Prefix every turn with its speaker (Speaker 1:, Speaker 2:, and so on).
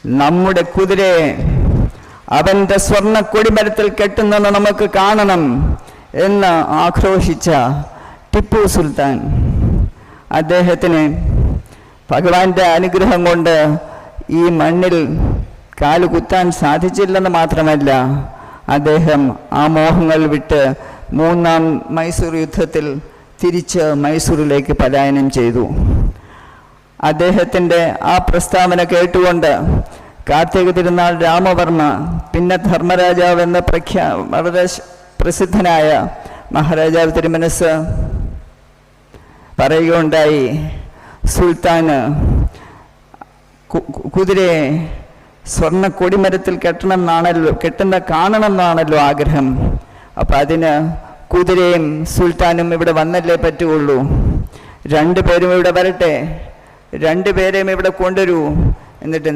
Speaker 1: നമ്മുടെ കുതിരയെ അവൻ്റെ സ്വർണ്ണ കൊടിമരത്തിൽ കെട്ടുന്നത് നമുക്ക് കാണണം എന്ന് ആക്രോശിച്ച ടിപ്പു സുൽത്താൻ അദ്ദേഹത്തിന് ഭഗവാന്റെ അനുഗ്രഹം കൊണ്ട് ഈ മണ്ണിൽ കാലുകുത്താൻ സാധിച്ചില്ലെന്ന് മാത്രമല്ല, അദ്ദേഹം ആ മോഹങ്ങൾ വിട്ട് മൂന്നാം മൈസൂർ യുദ്ധത്തിൽ തിരിച്ച് മൈസൂരിലേക്ക് പലായനം ചെയ്തു. അദ്ദേഹത്തിൻ്റെ ആ പ്രസ്താവന കേട്ടുകൊണ്ട് കാർത്തിക തിരുനാൾ രാമവർമ്മ, പിന്നെ ധർമ്മരാജാവ് എന്ന വളരെ പ്രസിദ്ധനായ മഹാരാജാവ് തിരുമനസ് പറയുകയുണ്ടായി, സുൽത്താന് കുതിരയെ സ്വർണ്ണ കൊടിമരത്തിൽ കെട്ടുന്ന കാണണമെന്നാണല്ലോ ആഗ്രഹം. അപ്പം അതിന് കുതിരയും സുൽത്താനും ഇവിടെ വന്നല്ലേ പറ്റുള്ളൂ. രണ്ടുപേരും ഇവിടെ വരട്ടെ, രണ്ടുപേരെയും ഇവിടെ കൊണ്ടുവരൂ, എന്നിട്ട്